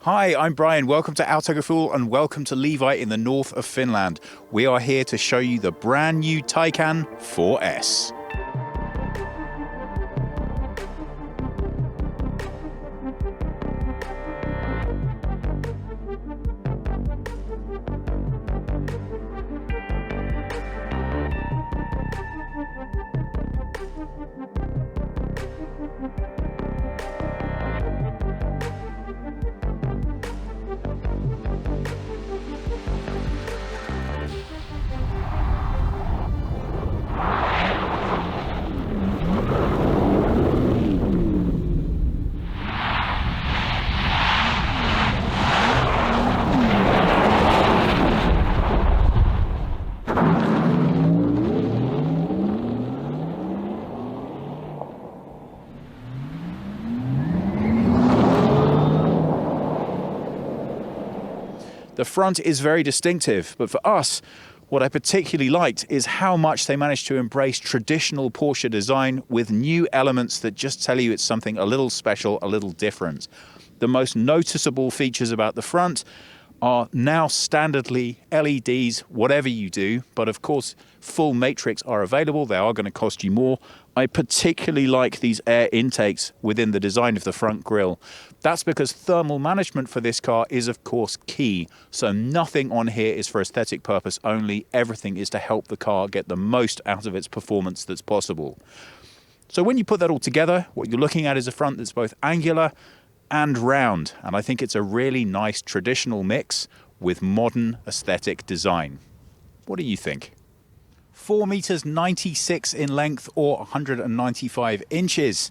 Hi, I'm Brian. Welcome to Autogefuhl and welcome to Levi in the north of Finland. We are here to show you the brand new Taycan 4S. The front is very distinctive, but for us, what I particularly liked is how much they managed to embrace traditional Porsche design with new elements that just tell you it's something a little special, a little different. The most noticeable features about the front are now standardly LEDs, whatever you do, but of course full matrix are available. They are going to cost you more. I particularly like these air intakes within the design of the front grille. That's because thermal management for this car is of course key. So nothing on here is for aesthetic purpose only. Everything is to help the car get the most out of its performance that's possible. So when you put that all together, what you're looking at is a front that's both angular and round, and I think it's a really nice traditional mix with modern aesthetic design. What do you think? 4 meters 96 in length or 195 inches.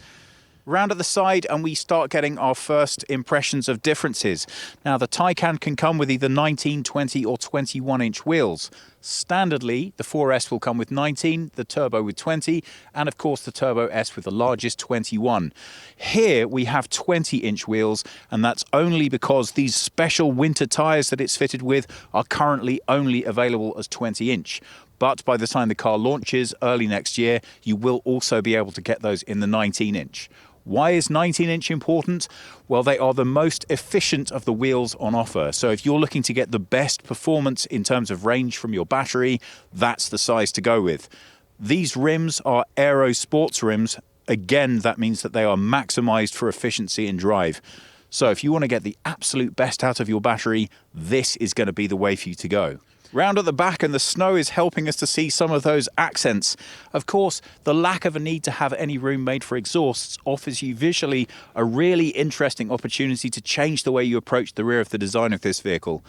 Round at the side and we start getting our first impressions of differences. Now the Taycan can come with either 19, 20 or 21 inch wheels. Standardly, the 4S will come with 19, the Turbo with 20, and of course the Turbo S with the largest 21. Here we have 20 inch wheels, and that's only because these special winter tyres that it's fitted with are currently only available as 20 inch. But by the time the car launches early next year, you will also be able to get those in the 19 inch. Why is 19 inch important? Well, they are the most efficient of the wheels on offer. So if you're looking to get the best performance in terms of range from your battery, that's the size to go with. These rims are aero sports rims. Again, that means that they are maximized for efficiency in drive. So if you want to get the absolute best out of your battery, this is going to be the way for you to go. Round at the back, and the snow is helping us to see some of those accents. Of course, the lack of a need to have any room made for exhausts offers you visually a really interesting opportunity to change the way you approach the rear of the design of this vehicle.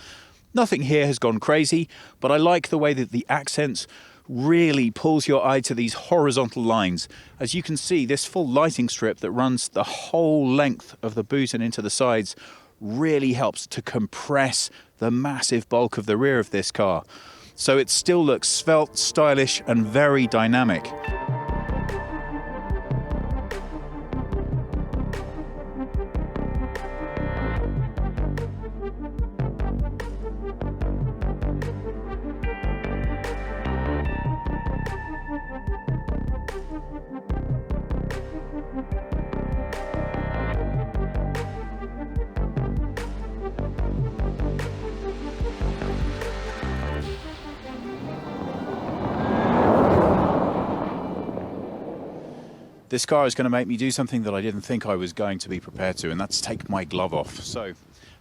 Nothing here has gone crazy, but I like the way that the accents really pulls your eye to these horizontal lines. As you can see, this full lighting strip that runs the whole length of the boot and into the sides really helps to compress the massive bulk of the rear of this car. So it still looks svelte, stylish, and very dynamic. This car is going to make me do something that I didn't think I was going to be prepared to, and that's take my glove off. So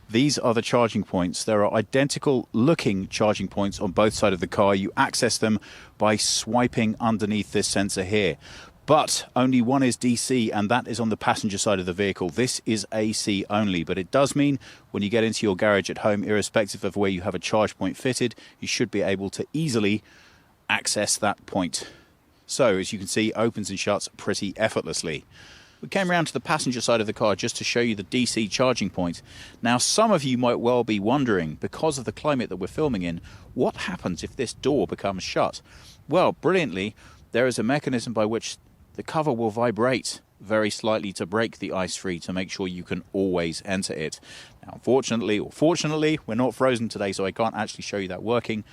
these are the charging points. There are identical looking charging points on both sides of the car. You access them by swiping underneath this sensor here. But only one is DC, and that is on the passenger side of the vehicle. This is AC only, but it does mean when you get into your garage at home, irrespective of where you have a charge point fitted, you should be able to easily access that point. So, as you can see, opens and shuts pretty effortlessly. We came around to the passenger side of the car just to show you the DC charging point. Now, some of you might well be wondering, because of the climate that we're filming in, what happens if this door becomes shut? Well, brilliantly, there is a mechanism by which the cover will vibrate very slightly to break the ice free to make sure you can always enter it. Now, unfortunately, or fortunately, we're not frozen today, so I can't actually show you that working.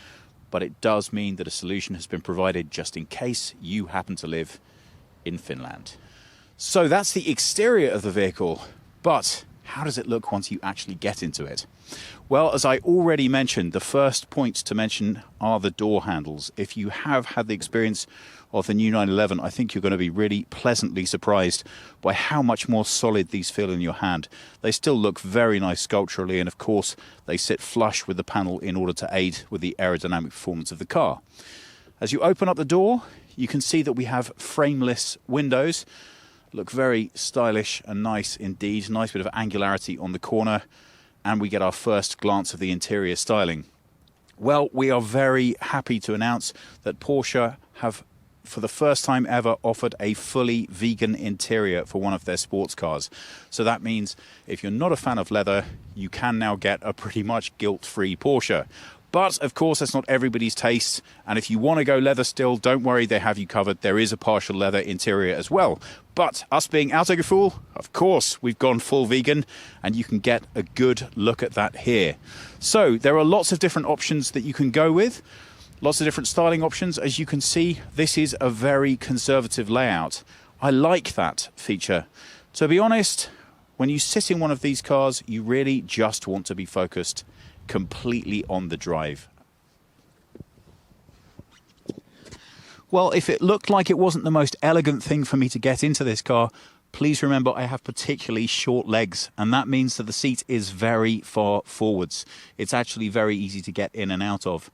But it does mean that a solution has been provided just in case you happen to live in Finland. So that's the exterior of the vehicle. But how does it look once you actually get into it? Well, as I already mentioned, the first points to mention are the door handles. If you have had the experience of the new 911, I think you're going to be really pleasantly surprised by how much more solid these feel in your hand. They still look very nice sculpturally, and of course they sit flush with the panel in order to aid with the aerodynamic performance of the car. As you open up the door, you can see that we have frameless windows. Look very stylish and nice indeed. Nice bit of angularity on the corner, and we get our first glance of the interior styling. Well, we are very happy to announce that Porsche have, for the first time ever, offered a fully vegan interior for one of their sports cars. So that means if you're not a fan of leather, you can now get a pretty much guilt-free Porsche. But, of course, that's not everybody's taste, and if you want to go leather still, don't worry, they have you covered. There is a partial leather interior as well. But us being Autogefuel, of course, we've gone full vegan, and you can get a good look at that here. So, there are lots of different options that you can go with, lots of different styling options. As you can see, this is a very conservative layout. I like that feature. To be honest, when you sit in one of these cars, you really just want to be focused completely on the drive. Well, if it looked like it wasn't the most elegant thing for me to get into this car, please remember I have particularly short legs, and that means that the seat is very far forwards. It's actually very easy to get in and out of.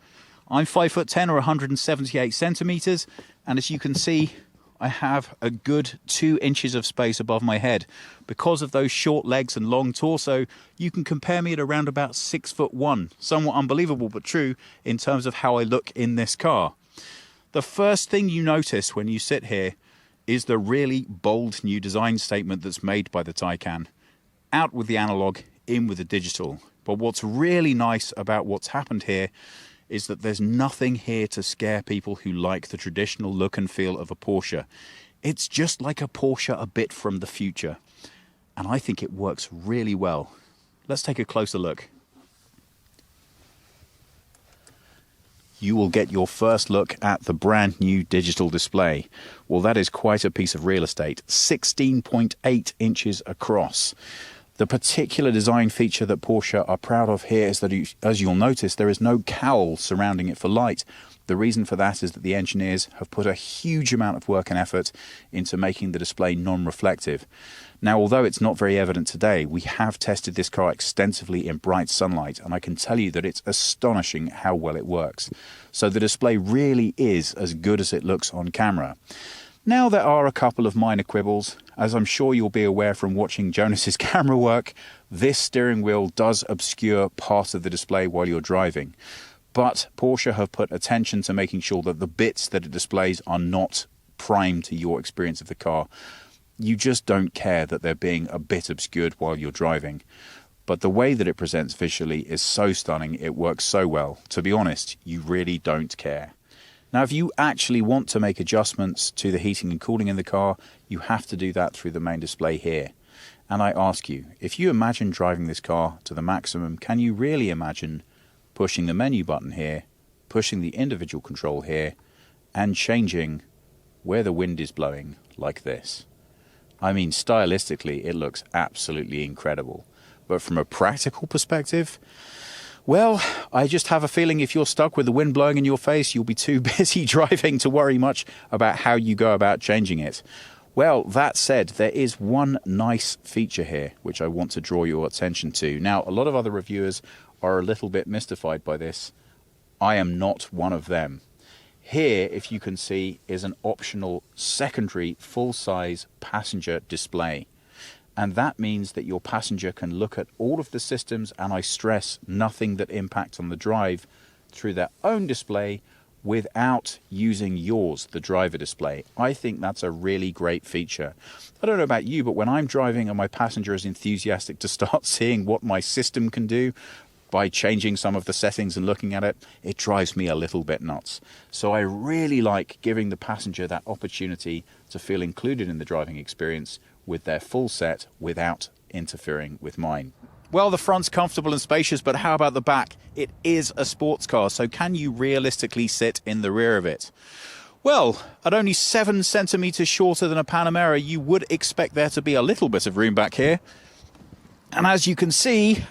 I'm 5'10" or 178 centimeters, and as you can see, I have a good 2 inches of space above my head. Because of those short legs and long torso, you can compare me at around about 6'1". Somewhat unbelievable, but true in terms of how I look in this car. The first thing you notice when you sit here is the really bold new design statement that's made by the Taycan. Out with the analog, in with the digital. But what's really nice about what's happened here is that there's nothing here to scare people who like the traditional look and feel of a Porsche. It's just like a Porsche a bit from the future. And I think it works really well. Let's take a closer look. You will get your first look at the brand new digital display. Well, that is quite a piece of real estate. 16.8 inches across. The particular design feature that Porsche are proud of here is that, as you'll notice, there is no cowl surrounding it for light. The reason for that is that the engineers have put a huge amount of work and effort into making the display non-reflective. Now, although it's not very evident today, we have tested this car extensively in bright sunlight, and I can tell you that it's astonishing how well it works. So the display really is as good as it looks on camera. Now, there are a couple of minor quibbles. As I'm sure you'll be aware from watching Jonas's camera work, this steering wheel does obscure part of the display while you're driving. But Porsche have put attention to making sure that the bits that it displays are not prime to your experience of the car. You just don't care that they're being a bit obscured while you're driving. But the way that it presents visually is so stunning, it works so well. To be honest, you really don't care. Now, if you actually want to make adjustments to the heating and cooling in the car, you have to do that through the main display here. And I ask you, if you imagine driving this car to the maximum, can you really imagine pushing the menu button here, pushing the individual control here, and changing where the wind is blowing like this? I mean, stylistically, it looks absolutely incredible. But from a practical perspective, well, I just have a feeling if you're stuck with the wind blowing in your face, you'll be too busy driving to worry much about how you go about changing it. Well, that said, there is one nice feature here which I want to draw your attention to. Now, a lot of other reviewers are a little bit mystified by this. I am not one of them. Here, if you can see, is an optional secondary full-size passenger display. And that means that your passenger can look at all of the systems, and I stress nothing that impacts on the drive, through their own display without using yours, the driver display. I think that's a really great feature. I don't know about you, but when I'm driving and my passenger is enthusiastic to start seeing what my system can do by changing some of the settings and looking at it, it drives me a little bit nuts. So I really like giving the passenger that opportunity to feel included in the driving experience with their full set without interfering with mine. Well, the front's comfortable and spacious, but how about the back? It is a sports car, so can you realistically sit in the rear of it? Well, at only 7 centimeters shorter than a Panamera, you would expect there to be a little bit of room back here. And as you can see,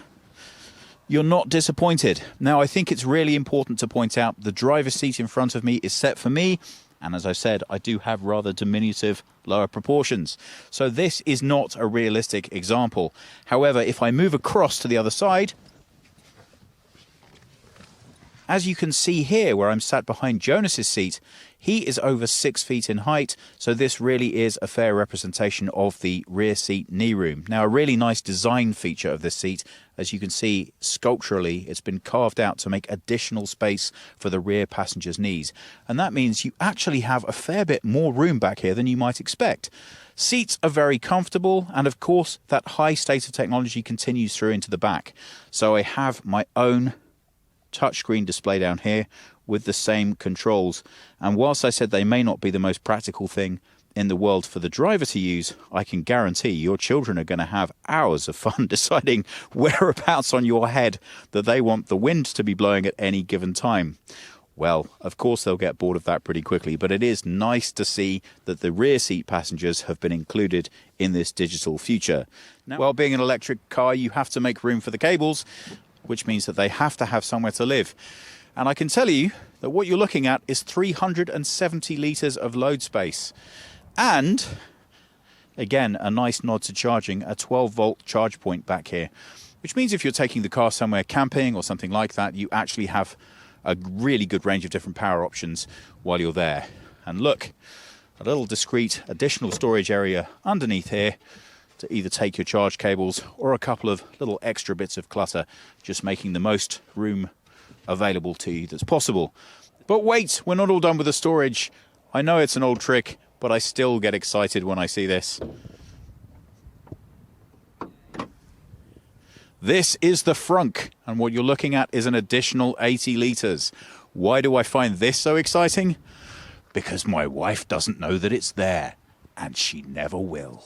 you're not disappointed. Now, I think it's really important to point out the driver's seat in front of me is set for me. And as I said, I do have rather diminutive lower proportions. So this is not a realistic example. However, if I move across to the other side, as you can see here where I'm sat behind Jonas's seat, he is over 6 feet in height, so this really is a fair representation of the rear seat knee room. Now, a really nice design feature of this seat, as you can see sculpturally, it's been carved out to make additional space for the rear passenger's knees. And that means you actually have a fair bit more room back here than you might expect. Seats are very comfortable, and of course, that high state of technology continues through into the back. So I have my own touchscreen display down here with the same controls, and whilst I said they may not be the most practical thing in the world for the driver to use, I can guarantee your children are going to have hours of fun deciding whereabouts on your head that they want the wind to be blowing at any given time. Well, of course they'll get bored of that pretty quickly, but it is nice to see that the rear seat passengers have been included in this digital future. Now, while being an electric car, you have to make room for the cables, which means that they have to have somewhere to live. And I can tell you that what you're looking at is 370 litres of load space. And, again, a nice nod to charging, a 12-volt charge point back here, which means if you're taking the car somewhere camping or something like that, you actually have a really good range of different power options while you're there. And look, a little discreet additional storage area underneath here to either take your charge cables or a couple of little extra bits of clutter, just making the most room available to you that's possible. But wait, we're not all done with the storage. I know it's an old trick, but I still get excited when I see this. This is the frunk, and what you're looking at is an additional 80 litres. Why do I find this so exciting? Because my wife doesn't know that it's there, and she never will.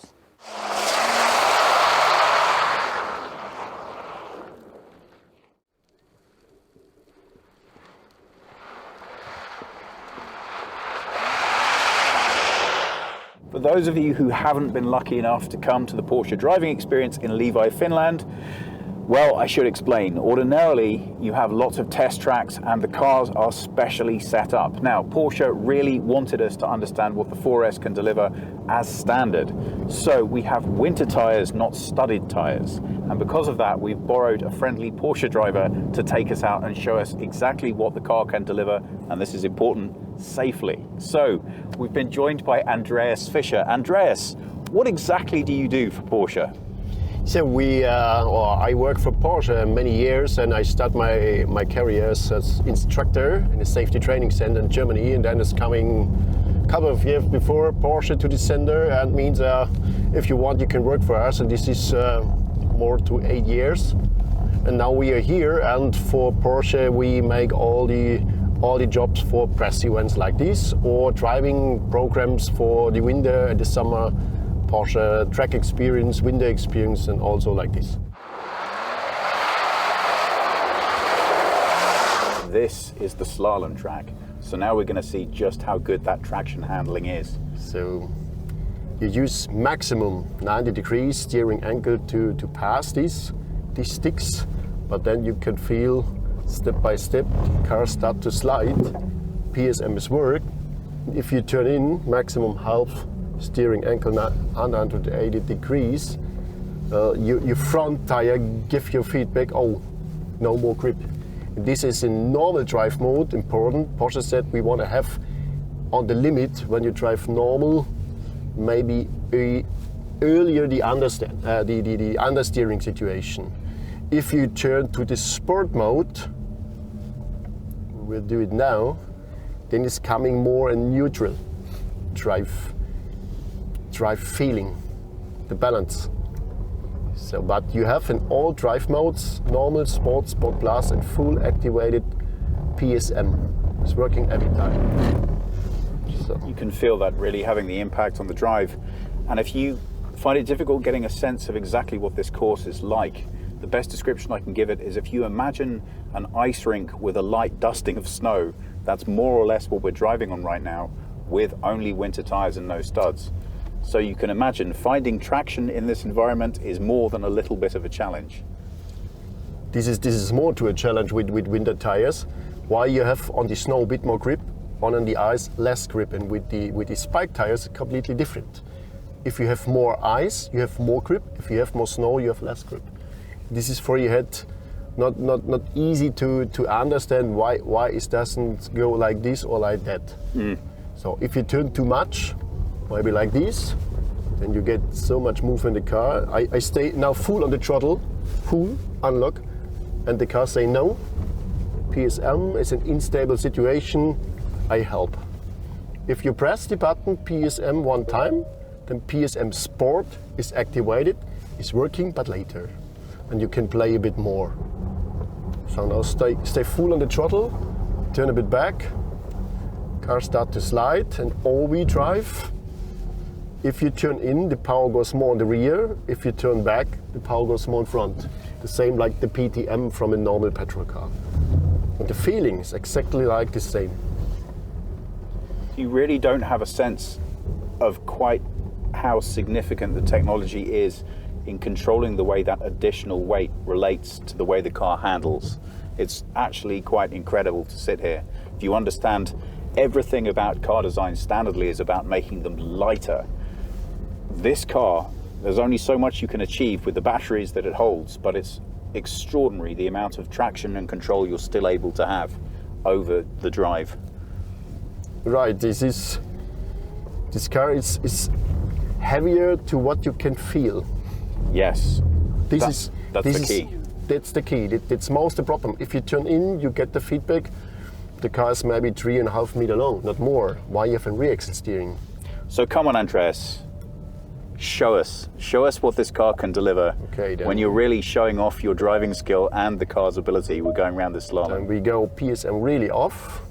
For those of you who haven't been lucky enough to come to the Porsche driving experience in Levi, Finland, well, I should explain. Ordinarily, you have lots of test tracks and the cars are specially set up. Now, Porsche really wanted us to understand what the 4S can deliver as standard. So we have winter tyres, not studded tyres. And because of that, we've borrowed a friendly Porsche driver to take us out and show us exactly what the car can deliver, and this is important, safely. So we've been joined by Andreas Fischer. Andreas, what exactly do you do for Porsche? So I work for Porsche many years, and I started my career as instructor in a safety training center in Germany, and then it's coming a couple of years before Porsche to the center, and means if you want you can work for us, and this is more to 8 years. And now we are here, and for Porsche we make all the jobs for press events like this, or driving programs for the winter and the summer, Porsche track experience, winter experience, and also like this. This is the slalom track. So now we're going to see just how good that traction handling is. So you use maximum 90 degrees steering angle to pass these sticks, but then you can feel step by step cars start to slide. PSM is work. If you turn in maximum half steering angle 180 degrees, your front tire give you feedback, oh, no more grip. This is in normal drive mode, important. Porsche said we want to have on the limit when you drive normal, maybe earlier the understeering situation. If you turn to the sport mode, we'll do it now, then it's coming more a neutral drive feeling, the balance. So, but you have in all drive modes, normal, sport, sport plus, and full activated PSM. It's working every time. So you can feel that really having the impact on the drive. And if you find it difficult getting a sense of exactly what this course is like, the best description I can give it is if you imagine an ice rink with a light dusting of snow, that's more or less what we're driving on right now, with only winter tires and no studs. So you can imagine finding traction in this environment is more than a little bit of a challenge. This is more to a challenge with winter tires. Why you have on the snow a bit more grip, on the ice less grip, and with the spike tires it's completely different. If you have more ice, you have more grip. If you have more snow, you have less grip. This is for your head not easy to understand why it doesn't go like this or like that. So if you turn too much, maybe like this, then you get so much move in the car. I stay now full on the throttle, full, unlock, and the car say no. PSM is an unstable situation, I help. If you press the button PSM one time, then PSM Sport is activated, is working, but later. And you can play a bit more. So now stay full on the throttle, turn a bit back, car start to slide, and all-wheel drive. If you turn in, the power goes more in the rear. If you turn back, the power goes more in front. The same like the PTM from a normal petrol car. And the feeling is exactly like the same. You really don't have a sense of quite how significant the technology is in controlling the way that additional weight relates to the way the car handles. It's actually quite incredible to sit here. If you understand everything about car design standardly is about making them lighter. This car, there's only so much you can achieve with the batteries that it holds, but it's extraordinary the amount of traction and control you're still able to have over the drive. Right, this car is heavier to what you can feel. Yes, that's the key. That's the key. That's most the problem. If you turn in, you get the feedback. The car is maybe 3.5 meters long, not more. Why you have a rear axle steering? So come on, Andreas. Show us what this car can deliver. Okay, then. When you're really showing off your driving skill and the car's ability. We're going around this slalom. And we go PSM really off.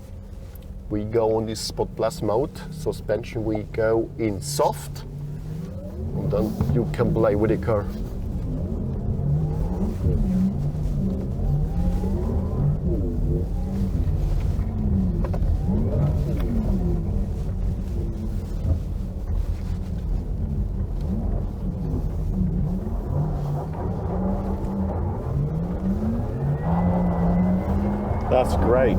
We go on this Sport Plus mode. Suspension we go in soft. And then you can play with the car. That's great.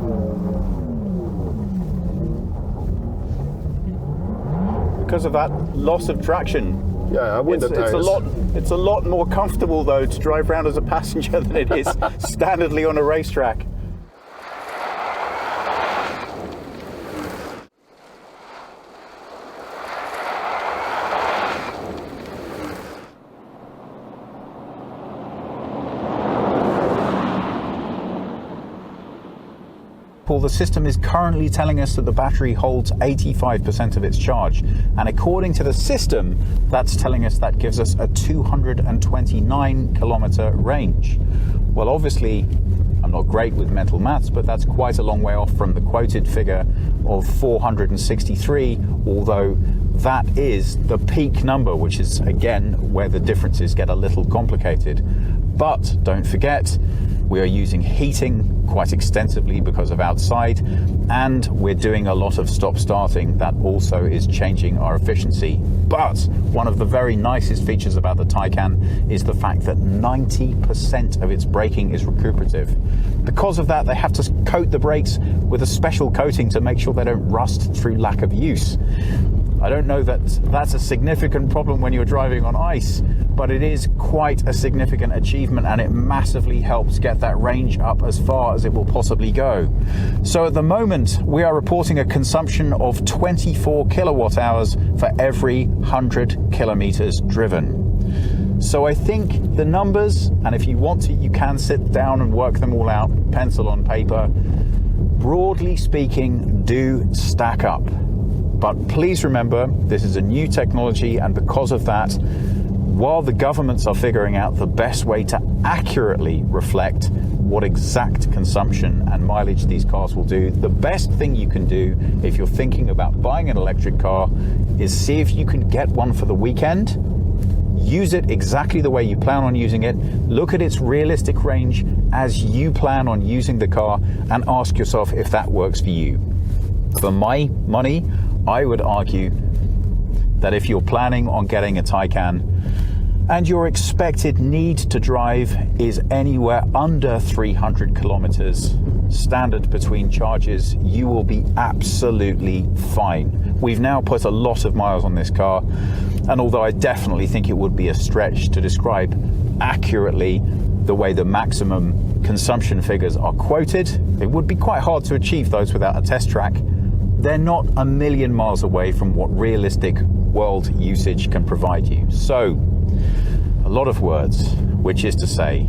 Because of that loss of traction. Yeah, it's a lot more comfortable though to drive around as a passenger than it is standardly on a racetrack. Paul, the system is currently telling us that the battery holds 85% of its charge. And according to the system, that's telling us that gives us a 229 kilometer range. Well, obviously, I'm not great with mental maths, but that's quite a long way off from the quoted figure of 463, although that is the peak number, which is, again, where the differences get a little complicated. But don't forget, we are using heating quite extensively because of outside, and we're doing a lot of stop starting. That also is changing our efficiency. But one of the very nicest features about the Taycan is the fact that 90% of its braking is recuperative. Because of that, they have to coat the brakes with a special coating to make sure they don't rust through lack of use. I don't know that that's a significant problem when you're driving on ice, but it is quite a significant achievement, and it massively helps get that range up as far as it will possibly go. So at the moment, we are reporting a consumption of 24 kilowatt hours for every 100 kilometers driven. So I think the numbers, and if you want to, you can sit down and work them all out, pencil on paper, broadly speaking, do stack up. But please remember, this is a new technology, and because of that, while the governments are figuring out the best way to accurately reflect what exact consumption and mileage these cars will do, the best thing you can do if you're thinking about buying an electric car is see if you can get one for the weekend, use it exactly the way you plan on using it, look at its realistic range as you plan on using the car, and ask yourself if that works for you. For my money, I would argue that if you're planning on getting a Taycan and your expected need to drive is anywhere under 300 kilometers standard between charges, you will be absolutely fine. We've now put a lot of miles on this car, and although I definitely think it would be a stretch to describe accurately the way the maximum consumption figures are quoted, it would be quite hard to achieve those without a test track. They're not a million miles away from what realistic world usage can provide you. So, a lot of words, which is to say,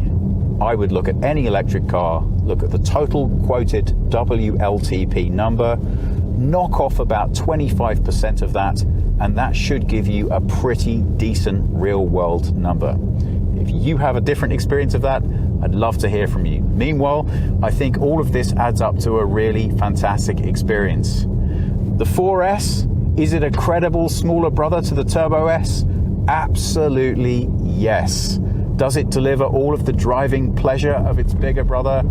I would look at any electric car, look at the total quoted WLTP number, knock off about 25% of that, and that should give you a pretty decent real world number. If you have a different experience of that, I'd love to hear from you. Meanwhile, I think all of this adds up to a really fantastic experience. The 4S, is it a credible smaller brother to the Turbo S? Absolutely yes. Does it deliver all of the driving pleasure of its bigger brother?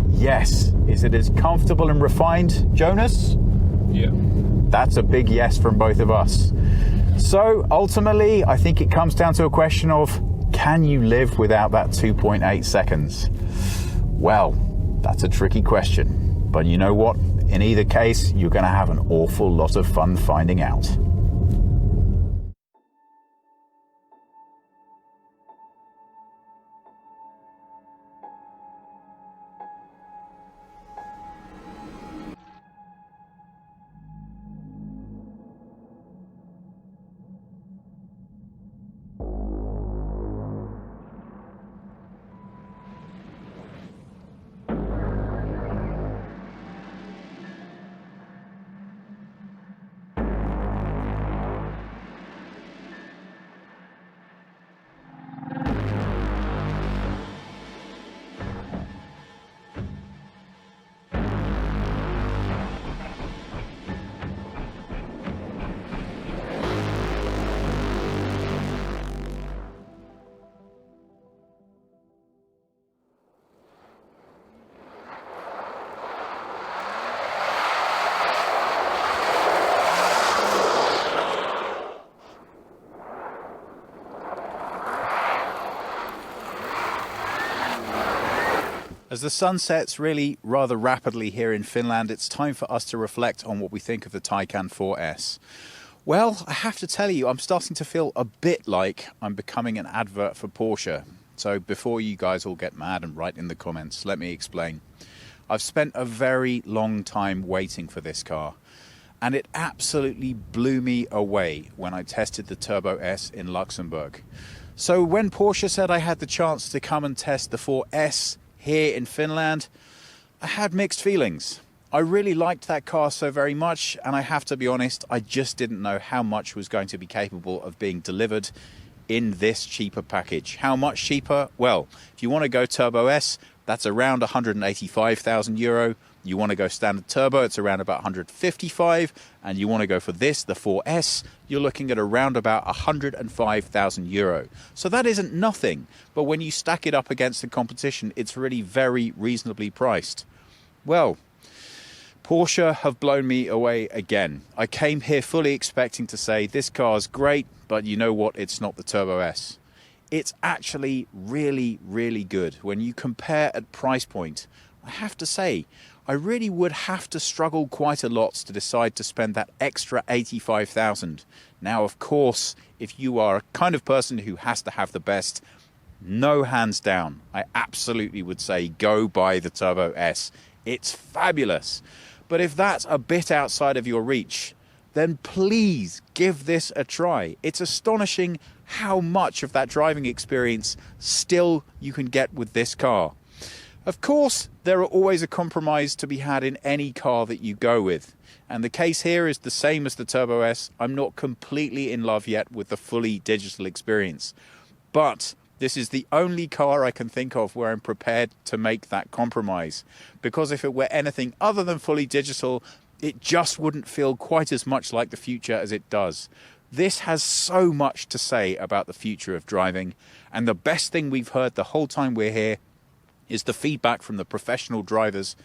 Yes. Is it as comfortable and refined, Jonas? Yeah. That's a big yes from both of us. So ultimately, I think it comes down to a question of, can you live without that 2.8 seconds? Well, that's a tricky question. But you know what? In either case, you're going to have an awful lot of fun finding out. As the sun sets really rather rapidly here in Finland, it's time for us to reflect on what we think of the Taycan 4S. Well, I have to tell you, I'm starting to feel a bit like I'm becoming an advert for Porsche. So before you guys all get mad and write in the comments, let me explain. I've spent a very long time waiting for this car, and it absolutely blew me away when I tested the Turbo S in Luxembourg. So when Porsche said I had the chance to come and test the 4S here in Finland, I had mixed feelings. I really liked that car so very much, and I have to be honest, I just didn't know how much was going to be capable of being delivered in this cheaper package. How much cheaper? Well, if you want to go Turbo S, that's around 185,000 euro. You want to go standard turbo, it's around about 155, and you want to go for this, the 4S, you're looking at around about 105,000 euro. So that isn't nothing, but when you stack it up against the competition, it's really very reasonably priced. Well, Porsche have blown me away again. I came here fully expecting to say this car's great, but you know what, it's not the Turbo S. It's actually really, really good. When you compare at price point, I have to say, I really would have to struggle quite a lot to decide to spend that extra 85,000. Now, of course, if you are a kind of person who has to have the best, no hands down, I absolutely would say go buy the Turbo S. It's fabulous. But if that's a bit outside of your reach, then please give this a try. It's astonishing how much of that driving experience still you can get with this car. Of course, there are always a compromise to be had in any car that you go with. And the case here is the same as the Turbo S. I'm not completely in love yet with the fully digital experience. But this is the only car I can think of where I'm prepared to make that compromise. Because if it were anything other than fully digital, it just wouldn't feel quite as much like the future as it does. This has so much to say about the future of driving. And the best thing we've heard the whole time we're here is the feedback from the professional drivers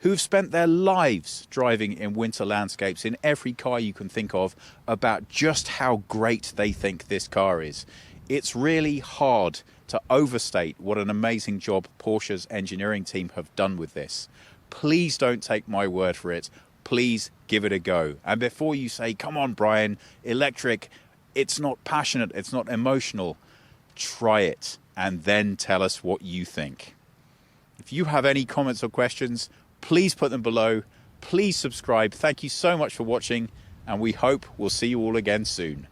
who've spent their lives driving in winter landscapes in every car you can think of about just how great they think this car is. It's really hard to overstate what an amazing job Porsche's engineering team have done with this. Please don't take my word for it. Please give it a go. And before you say, come on, Brian, electric, it's not passionate, it's not emotional, try it and then tell us what you think. If you have any comments or questions, please put them below. Please subscribe. Thank you so much for watching, and we hope we'll see you all again soon.